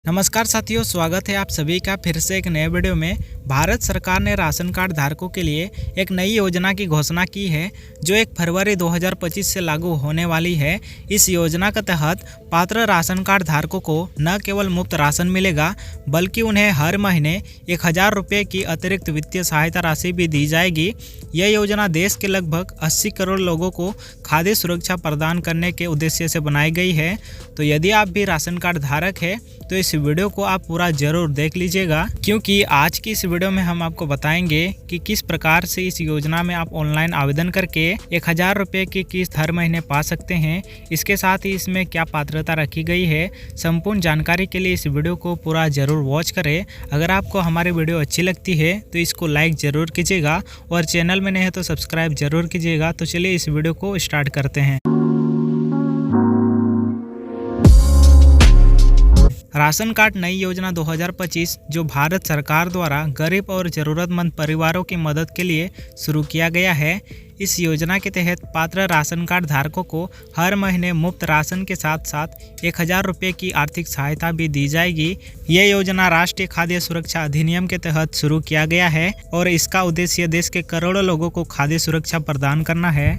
नमस्कार साथियों, स्वागत है आप सभी का फिर से एक नए वीडियो में। भारत सरकार ने राशन कार्ड धारकों के लिए एक नई योजना की घोषणा की है जो 1 फरवरी 2025 से लागू होने वाली है। इस योजना के तहत पात्र राशन कार्ड धारकों को न केवल मुफ्त राशन मिलेगा बल्कि उन्हें हर महीने 1000 रुपये की अतिरिक्त वित्तीय सहायता राशि भी दी जाएगी। यह योजना देश के लगभग 80 करोड़ लोगों को खाद्य सुरक्षा प्रदान करने के उद्देश्य से बनाई गई है। तो यदि आप भी राशन कार्ड धारक है तो इस वीडियो को आप पूरा जरूर देख लीजिएगा, क्योंकि आज की इस वीडियो में हम आपको बताएंगे कि किस प्रकार से इस योजना में आप ऑनलाइन आवेदन करके 1000 रुपये की किस्त हर महीने पा सकते हैं। इसके साथ ही इसमें क्या पात्रता रखी गई है, संपूर्ण जानकारी के लिए इस वीडियो को पूरा जरूर वॉच करें। अगर आपको हमारी वीडियो अच्छी लगती है तो इसको लाइक जरूर कीजिएगा और चैनल में नए हैं तो सब्सक्राइब जरूर कीजिएगा। तो चलिए इस वीडियो को स्टार्ट करते हैं। राशन कार्ड नई योजना 2025 जो भारत सरकार द्वारा गरीब और ज़रूरतमंद परिवारों की मदद के लिए शुरू किया गया है। इस योजना के तहत पात्र राशन कार्ड धारकों को हर महीने मुफ्त राशन के साथ साथ 1000 रुपये की आर्थिक सहायता भी दी जाएगी। ये योजना राष्ट्रीय खाद्य सुरक्षा अधिनियम के तहत शुरू किया गया है और इसका उद्देश्य देश के करोड़ों लोगों को खाद्य सुरक्षा प्रदान करना है।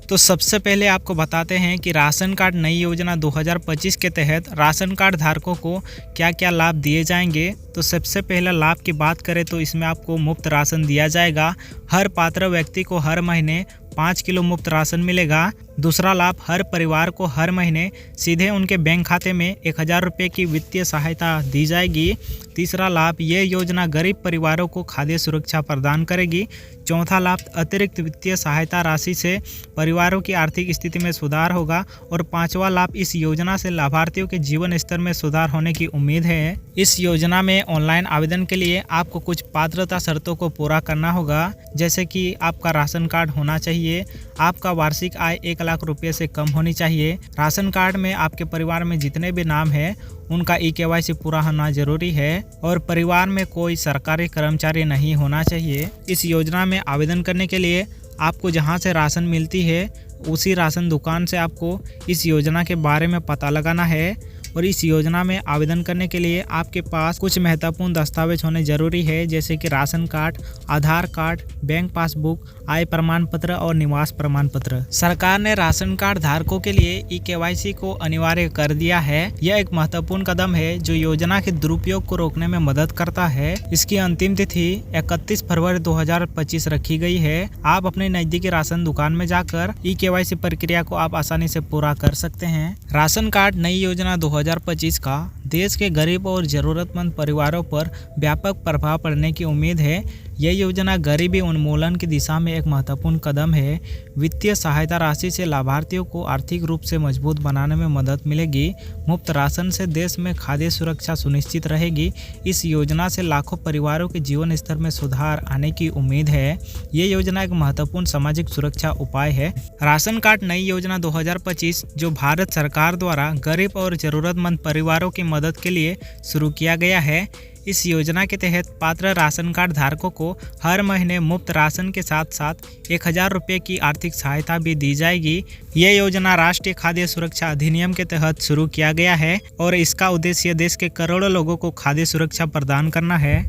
तो सबसे पहले आपको बताते हैं कि राशन कार्ड नई योजना 2025 के तहत राशन कार्ड धारकों को क्या क्या लाभ दिए जाएंगे। तो सबसे पहला लाभ की बात करें तो इसमें आपको मुफ्त राशन दिया जाएगा। हर पात्र व्यक्ति को हर महीने 5 किलो मुफ्त राशन मिलेगा। दूसरा लाभ, हर परिवार को हर महीने सीधे उनके बैंक खाते में 1000 रुपये की वित्तीय सहायता दी जाएगी। तीसरा लाभ, ये योजना गरीब परिवारों को खाद्य सुरक्षा प्रदान करेगी। चौथा लाभ, अतिरिक्त वित्तीय सहायता राशि से परिवारों की आर्थिक स्थिति में सुधार होगा। और पांचवा लाभ, इस योजना से लाभार्थियों के जीवन स्तर में सुधार होने की उम्मीद है। इस योजना में ऑनलाइन आवेदन के लिए आपको कुछ पात्रता शर्तों को पूरा करना होगा, जैसे कि आपका राशन कार्ड होना चाहिए, आपका वार्षिक आय 1 लाख रुपये से कम होनी चाहिए, राशन कार्ड में आपके परिवार में जितने भी नाम हैं उनका ई-KYC पूरा होना जरूरी है और परिवार में कोई सरकारी कर्मचारी नहीं होना चाहिए। इस योजना में आवेदन करने के लिए आपको जहां से राशन मिलती है उसी राशन दुकान से आपको इस योजना के बारे में पता लगाना है। और इस योजना में आवेदन करने के लिए आपके पास कुछ महत्वपूर्ण दस्तावेज होने जरूरी है, जैसे कि राशन कार्ड, आधार कार्ड, बैंक पासबुक, आय प्रमाण पत्र और निवास प्रमाण पत्र। सरकार ने राशन कार्ड धारकों के लिए ई-KYC को अनिवार्य कर दिया है। यह एक महत्वपूर्ण कदम है जो योजना के दुरुपयोग को रोकने में मदद करता है। इसकी अंतिम तिथि 31 फरवरी 2025 रखी गई है। आप अपने नजदीकी राशन दुकान में जाकर ई-KYC प्रक्रिया को आप आसानी से पूरा कर सकते हैं। राशन कार्ड नई योजना 2025 का देश के गरीब और ज़रूरतमंद परिवारों पर व्यापक प्रभाव पड़ने की उम्मीद है। यह योजना गरीबी उन्मूलन की दिशा में एक महत्वपूर्ण कदम है। वित्तीय सहायता राशि से लाभार्थियों को आर्थिक रूप से मजबूत बनाने में मदद मिलेगी। मुफ्त राशन से देश में खाद्य सुरक्षा सुनिश्चित रहेगी। इस योजना से लाखों परिवारों के जीवन स्तर में सुधार आने की उम्मीद है। ये योजना एक महत्वपूर्ण सामाजिक सुरक्षा उपाय है। राशन कार्ड नई योजना 2025 जो भारत सरकार द्वारा गरीब और ज़रूरतमंद परिवारों की मदद के लिए शुरू किया गया है। इस योजना के तहत पात्र राशन कार्ड धारकों को हर महीने मुफ्त राशन के साथ साथ 1000 रुपये की आर्थिक सहायता भी दी जाएगी। ये योजना राष्ट्रीय खाद्य सुरक्षा अधिनियम के तहत शुरू किया गया है और इसका उद्देश्य देश के करोड़ों लोगों को खाद्य सुरक्षा प्रदान करना है।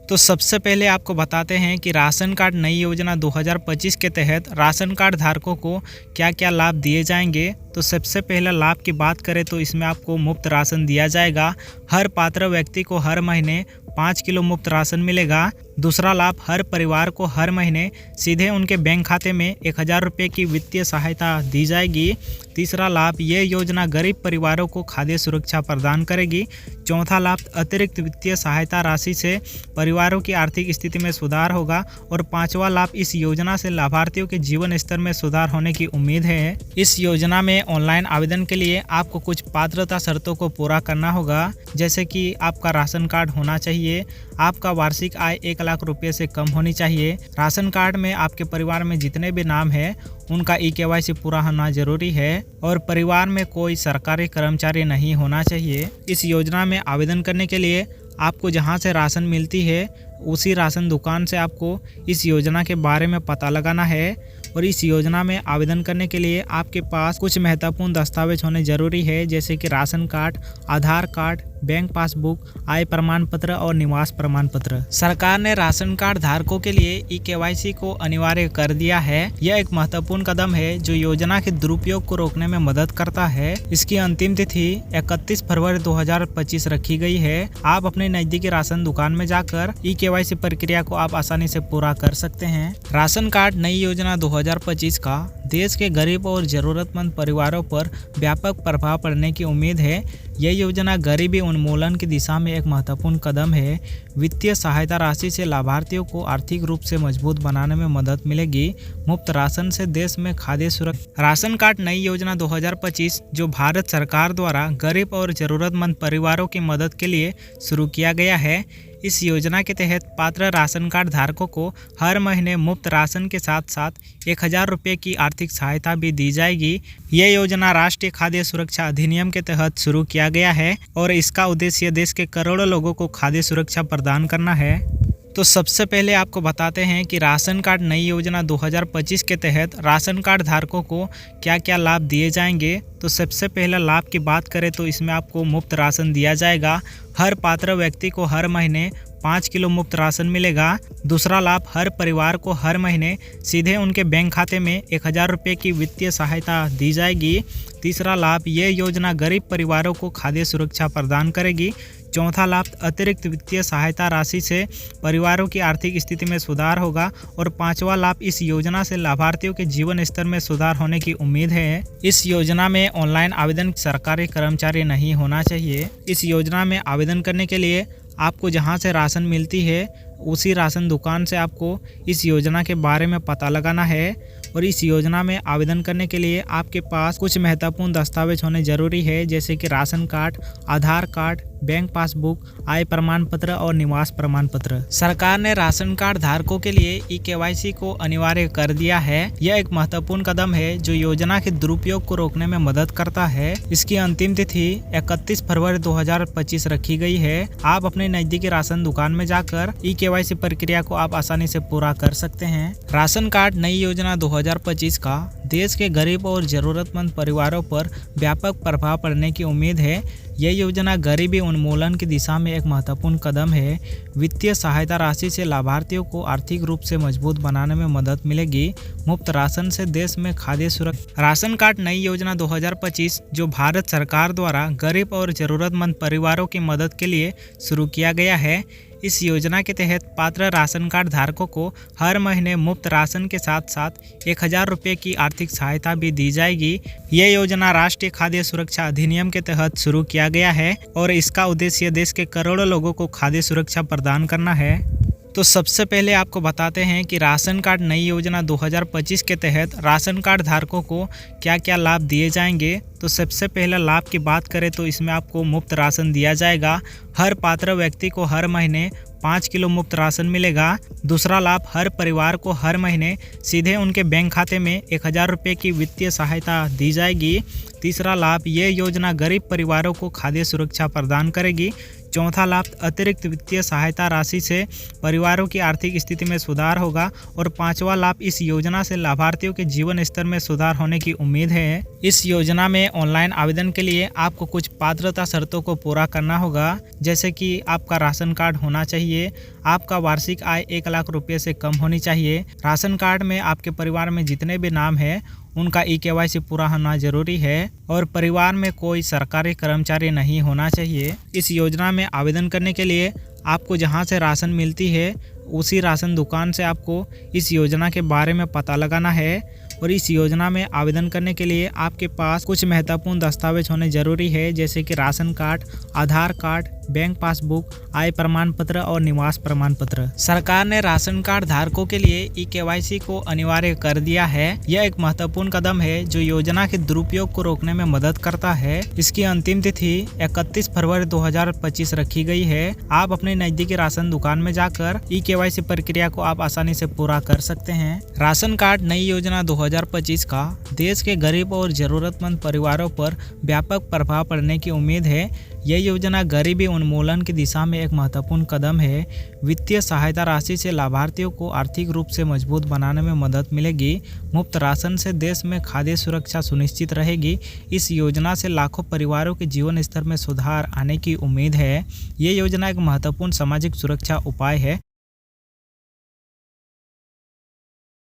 तो सबसे पहले आपको बताते हैं कि राशन कार्ड नई योजना 2025 के तहत राशन कार्ड धारकों को क्या क्या लाभ दिए जाएंगे। तो सबसे पहला लाभ की बात करें तो इसमें आपको मुफ्त राशन दिया जाएगा। हर पात्र व्यक्ति को हर महीने 5 किलो मुफ्त राशन मिलेगा। दूसरा लाभ, हर परिवार को हर महीने सीधे उनके बैंक खाते में 1000 रुपये की वित्तीय सहायता दी जाएगी। तीसरा लाभ, ये योजना गरीब परिवारों को खाद्य सुरक्षा प्रदान करेगी। चौथा लाभ, अतिरिक्त वित्तीय सहायता राशि से परिवारों की आर्थिक स्थिति में सुधार होगा। और पांचवा लाभ, इस योजना से लाभार्थियों के जीवन स्तर में सुधार होने की उम्मीद है। इस योजना में ऑनलाइन आवेदन के लिए आपको कुछ पात्रता शर्तों को पूरा करना होगा, जैसे कि आपका राशन कार्ड होना चाहिए, आपका वार्षिक आय 1 लाख रुपये से कम होनी चाहिए, राशन कार्ड में आपके परिवार में जितने भी नाम हैं उनका ई-KYC पूरा होना जरूरी है और परिवार में कोई सरकारी कर्मचारी नहीं होना चाहिए। इस योजना में आवेदन करने के लिए आपको जहां से राशन मिलती है उसी राशन दुकान से आपको इस योजना के बारे में पता लगाना है। और इस योजना में आवेदन करने के लिए आपके पास कुछ महत्वपूर्ण दस्तावेज होने जरूरी है, जैसे कि राशन कार्ड, आधार कार्ड, बैंक पासबुक, आय प्रमाण पत्र और निवास प्रमाण पत्र। सरकार ने राशन कार्ड धारकों के लिए ई-केवाईसी को अनिवार्य कर दिया है। यह एक महत्वपूर्ण कदम है जो योजना के दुरुपयोग को रोकने में मदद करता है। इसकी अंतिम तिथि 31 फरवरी 2025 रखी गई है। आप अपने नजदीकी राशन दुकान में जाकर ई-केवाईसी प्रक्रिया को आप आसानी से पूरा कर सकते हैं। राशन कार्ड नई योजना 2025 का देश के गरीब और जरूरतमंद परिवारों पर व्यापक प्रभाव पड़ने की उम्मीद है। यह योजना गरीबी उन्मूलन की दिशा में एक महत्वपूर्ण कदम है। वित्तीय सहायता राशि से लाभार्थियों को आर्थिक रूप से मजबूत बनाने में मदद मिलेगी। मुफ्त राशन से देश में खाद्य सुरक्षा। राशन कार्ड नई योजना 2025 जो भारत सरकार द्वारा गरीब और जरूरतमंद परिवारों की मदद के लिए शुरू किया गया है। इस योजना के तहत पात्र राशन कार्ड धारकों को हर महीने मुफ्त राशन के साथ साथ 1000 रुपये की आर्थिक सहायता भी दी जाएगी। यह योजना राष्ट्रीय खाद्य सुरक्षा अधिनियम के तहत शुरू किया गया है और इसका उद्देश्य देश के करोड़ों लोगों को खाद्य सुरक्षा प्रदान करना है। तो सबसे पहले आपको बताते हैं कि राशन कार्ड नई योजना 2025 के तहत राशन कार्ड धारकों को क्या क्या लाभ दिए जाएंगे। तो सबसे पहला लाभ की बात करें तो इसमें आपको मुफ्त राशन दिया जाएगा। हर पात्र व्यक्ति को हर महीने 5 किलो मुफ्त राशन मिलेगा। दूसरा लाभ, हर परिवार को हर महीने सीधे उनके बैंक खाते में 1000 रुपये की वित्तीय सहायता दी जाएगी। तीसरा लाभ, ये योजना गरीब परिवारों को खाद्य सुरक्षा प्रदान करेगी। चौथा लाभ, अतिरिक्त वित्तीय सहायता राशि से परिवारों की आर्थिक स्थिति में सुधार होगा। और पांचवा लाभ, इस योजना से लाभार्थियों के जीवन स्तर में सुधार होने की उम्मीद है। इस योजना में ऑनलाइन आवेदन सरकारी कर्मचारी नहीं होना चाहिए। इस योजना में आवेदन करने के लिए आपको जहां से राशन मिलती है उसी राशन दुकान से आपको इस योजना के बारे में पता लगाना है। और इस योजना में आवेदन करने के लिए आपके पास कुछ महत्वपूर्ण दस्तावेज होने जरूरी है, जैसे कि राशन कार्ड, आधार कार्ड, बैंक पासबुक, आय प्रमाण पत्र और निवास प्रमाण पत्र। सरकार ने राशन कार्ड धारकों के लिए ई-केवाईसी को अनिवार्य कर दिया है। यह एक महत्वपूर्ण कदम है जो योजना के दुरुपयोग को रोकने में मदद करता है। इसकी अंतिम तिथि 31 फरवरी 2025 रखी गई है। आप अपने नजदीकी राशन दुकान में जाकर ई-केवाईसी प्रक्रिया को आप आसानी से पूरा कर सकते हैं। राशन कार्ड नई योजना 2025 का देश के गरीब और जरूरतमंद परिवारों पर व्यापक प्रभाव पड़ने की उम्मीद है। यह योजना गरीबी उन्मूलन की दिशा में एक महत्वपूर्ण कदम है। वित्तीय सहायता राशि से लाभार्थियों को आर्थिक रूप से मजबूत बनाने में मदद मिलेगी। मुफ्त राशन से देश में खाद्य सुरक्षा। राशन कार्ड नई योजना 2025 जो भारत सरकार द्वारा गरीब और जरूरतमंद परिवारों की मदद के लिए शुरू किया गया है। इस योजना के तहत पात्र राशन कार्ड धारकों को हर महीने मुफ्त राशन के साथ साथ 1000 रुपये की आर्थिक सहायता भी दी जाएगी। यह योजना राष्ट्रीय खाद्य सुरक्षा अधिनियम के तहत शुरू किया गया है और इसका उद्देश्य देश के करोड़ों लोगों को खाद्य सुरक्षा प्रदान करना है। तो सबसे पहले आपको बताते हैं कि राशन कार्ड नई योजना 2025 के तहत राशन कार्ड धारकों को क्या क्या लाभ दिए जाएंगे। तो सबसे पहला लाभ की बात करें तो इसमें आपको मुफ्त राशन दिया जाएगा। हर पात्र व्यक्ति को हर महीने 5 किलो मुफ्त राशन मिलेगा। दूसरा लाभ, हर परिवार को हर महीने सीधे उनके बैंक खाते में 1000 रुपये की वित्तीय सहायता दी जाएगी। तीसरा लाभ, ये योजना गरीब परिवारों को खाद्य सुरक्षा प्रदान करेगी। चौथा लाभ, अतिरिक्त वित्तीय सहायता राशि से परिवारों की आर्थिक स्थिति में सुधार होगा। और पांचवा लाभ, इस योजना से लाभार्थियों के जीवन स्तर में सुधार होने की उम्मीद है। इस योजना में ऑनलाइन आवेदन के लिए आपको कुछ पात्रता शर्तों को पूरा करना होगा, जैसे कि आपका राशन कार्ड होना चाहिए, आपका वार्षिक आय 1 लाख रुपये से कम होनी चाहिए, राशन कार्ड में आपके परिवार में जितने भी नाम हैं उनका ई-केवाईसी पूरा होना जरूरी है और परिवार में कोई सरकारी कर्मचारी नहीं होना चाहिए। इस योजना में आवेदन करने के लिए आपको जहां से राशन मिलती है उसी राशन दुकान से आपको इस योजना के बारे में पता लगाना है। और इस योजना में आवेदन करने के लिए आपके पास कुछ महत्वपूर्ण दस्तावेज होने जरूरी है, जैसे कि राशन कार्ड, आधार कार्ड, बैंक पासबुक, आय प्रमाण पत्र और निवास प्रमाण पत्र। सरकार ने राशन कार्ड धारकों के लिए ई-केवाईसी को अनिवार्य कर दिया है। यह एक महत्वपूर्ण कदम है जो योजना के दुरुपयोग को रोकने में मदद करता है। इसकी अंतिम तिथि 31 फरवरी 2025 रखी गई है। आप अपने नजदीकी राशन दुकान में जाकर ई-केवाईसी प्रक्रिया को आप आसानी से पूरा कर सकते हैं। राशन कार्ड नई योजना 2025 का देश के गरीब और जरूरतमंद परिवारों पर व्यापक प्रभाव पड़ने की उम्मीद है। यह योजना गरीबी उन्मूलन की दिशा में एक महत्वपूर्ण कदम है। वित्तीय सहायता राशि से लाभार्थियों को आर्थिक रूप से मजबूत बनाने में मदद मिलेगी। मुफ्त राशन से देश में खाद्य सुरक्षा सुनिश्चित रहेगी। इस योजना से लाखों परिवारों के जीवन स्तर में सुधार आने की उम्मीद है। ये योजना एक महत्वपूर्ण सामाजिक सुरक्षा उपाय है